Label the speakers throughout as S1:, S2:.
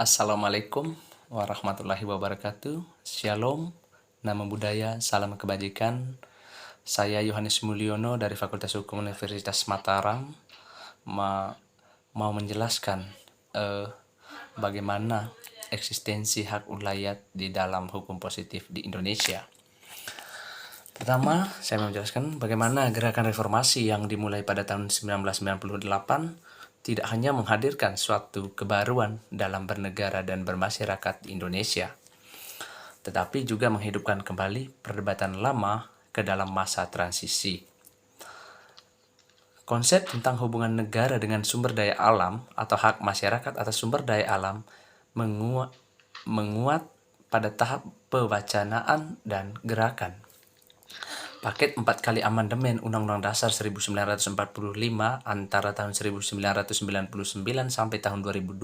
S1: Assalamualaikum warahmatullahi wabarakatuh. Shalom, nama budaya, salam kebajikan. Saya Yohanes Mulyono dari Fakultas Hukum Universitas Mataram mau menjelaskan bagaimana eksistensi hak ulayat di dalam hukum positif di Indonesia. Pertama, saya mau menjelaskan bagaimana gerakan reformasi yang dimulai pada tahun 1998 tidak hanya menghadirkan suatu kebaruan dalam bernegara dan bermasyarakat di Indonesia, tetapi juga menghidupkan kembali perdebatan lama ke dalam masa transisi. Konsep tentang hubungan negara dengan sumber daya alam atau hak masyarakat atas sumber daya alam menguat pada tahap pewacanaan dan gerakan. Paket 4 kali amandemen Undang-Undang Dasar 1945 antara tahun 1999 sampai tahun 2002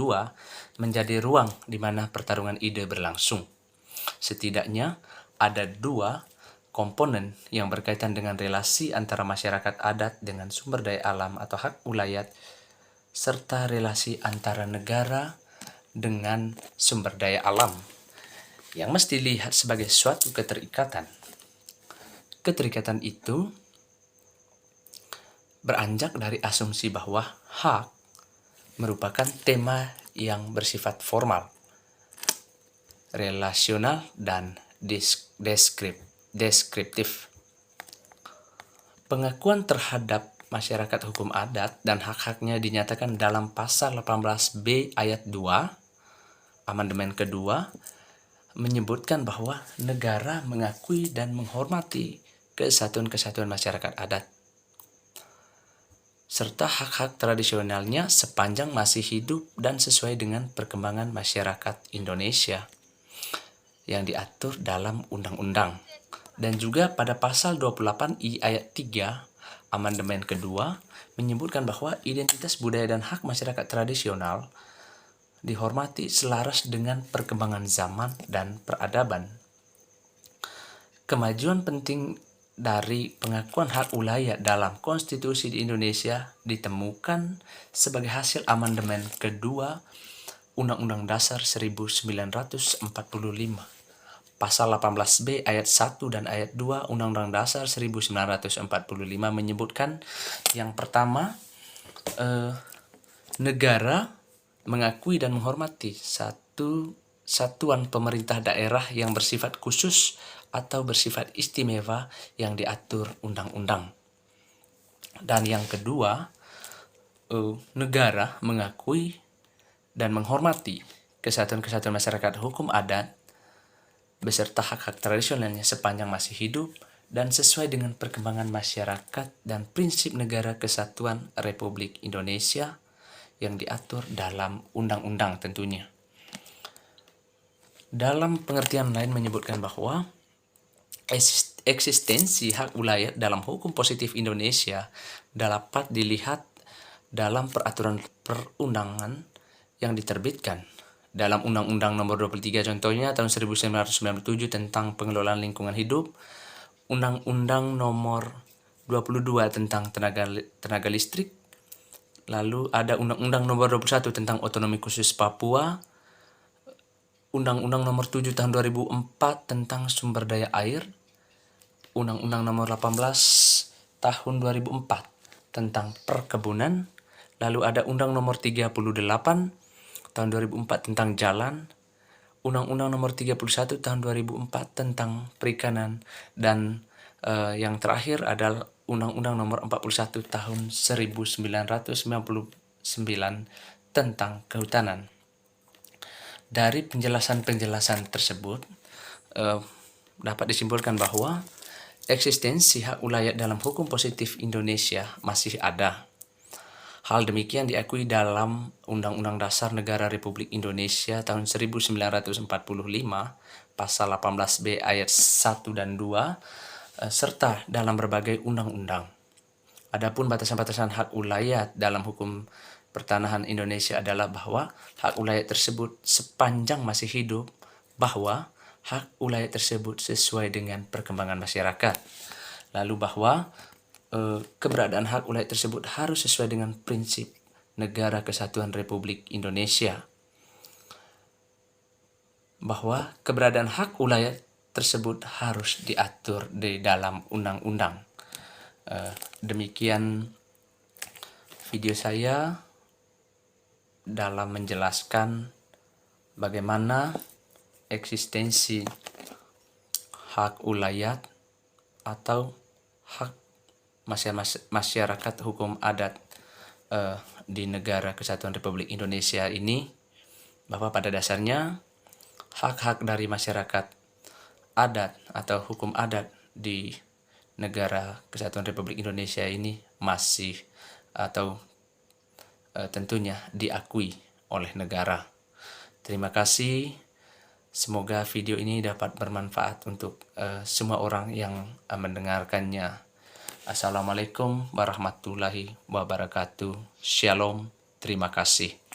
S1: menjadi ruang di mana pertarungan ide berlangsung. Setidaknya ada dua komponen yang berkaitan dengan relasi antara masyarakat adat dengan sumber daya alam atau hak ulayat, serta relasi antara negara dengan sumber daya alam, yang mesti dilihat sebagai suatu keterikatan. Keterikatan itu beranjak dari asumsi bahwa hak merupakan tema yang bersifat formal, relasional, dan deskriptif. Pengakuan terhadap masyarakat hukum adat dan hak-haknya dinyatakan dalam pasal 18B ayat 2, amandemen kedua, menyebutkan bahwa negara mengakui dan menghormati kesatuan-kesatuan masyarakat adat, serta hak-hak tradisionalnya sepanjang masih hidup dan sesuai dengan perkembangan masyarakat Indonesia yang diatur dalam undang-undang. Dan juga pada pasal 28I ayat 3 amandemen kedua menyebutkan bahwa identitas budaya dan hak masyarakat tradisional dihormati selaras dengan perkembangan zaman dan peradaban. Kemajuan penting dari pengakuan hak ulayat dalam konstitusi di Indonesia ditemukan sebagai hasil amandemen kedua Undang-Undang Dasar 1945. Pasal 18B ayat 1 dan ayat 2 Undang-Undang Dasar 1945 menyebutkan yang pertama, negara mengakui dan menghormati satuan pemerintah daerah yang bersifat khusus atau bersifat istimewa yang diatur undang-undang. Dan yang kedua, negara mengakui dan menghormati kesatuan-kesatuan masyarakat hukum adat beserta hak-hak tradisionalnya sepanjang masih hidup dan sesuai dengan perkembangan masyarakat dan prinsip negara kesatuan Republik Indonesia yang diatur dalam undang-undang tentunya. Dalam pengertian lain menyebutkan bahwa eksistensi hak ulayat dalam hukum positif Indonesia dapat dilihat dalam peraturan perundangan yang diterbitkan dalam Undang-Undang Nomor 23 contohnya tahun 1997 tentang pengelolaan lingkungan hidup, Undang-Undang Nomor 22 tentang tenaga listrik, lalu ada Undang-Undang Nomor 21 tentang otonomi khusus Papua, Undang-Undang Nomor 7 tahun 2004 tentang sumber daya air, Undang-Undang Nomor 18 tahun 2004 tentang perkebunan, lalu ada Undang Nomor 38 tahun 2004 tentang jalan, Undang-Undang Nomor 31 tahun 2004 tentang perikanan, dan yang terakhir adalah Undang-Undang Nomor 41 tahun 1999 tentang kehutanan. Dari penjelasan-penjelasan tersebut dapat disimpulkan bahwa eksistensi hak ulayat dalam hukum positif Indonesia masih ada. Hal demikian diakui dalam Undang-Undang Dasar Negara Republik Indonesia tahun 1945 pasal 18B ayat 1 dan 2 serta dalam berbagai undang-undang. Adapun batasan-batasan hak ulayat dalam hukum pertanahan Indonesia adalah bahwa hak ulayat tersebut sepanjang masih hidup, bahwa hak ulayat tersebut sesuai dengan perkembangan masyarakat, lalu bahwa keberadaan hak ulayat tersebut harus sesuai dengan prinsip Negara Kesatuan Republik Indonesia. bahwa keberadaan hak ulayat tersebut harus diatur di dalam undang-undang. Demikian video saya dalam menjelaskan bagaimana eksistensi hak ulayat atau hak masyarakat hukum adat di Negara Kesatuan Republik Indonesia ini, bahwa pada dasarnya hak-hak dari masyarakat adat atau hukum adat di Negara Kesatuan Republik Indonesia ini masih atau tentunya diakui oleh negara. Terima kasih. Semoga video ini dapat bermanfaat untuk semua orang yang mendengarkannya. Assalamualaikum warahmatullahi wabarakatuh. Shalom. Terima kasih.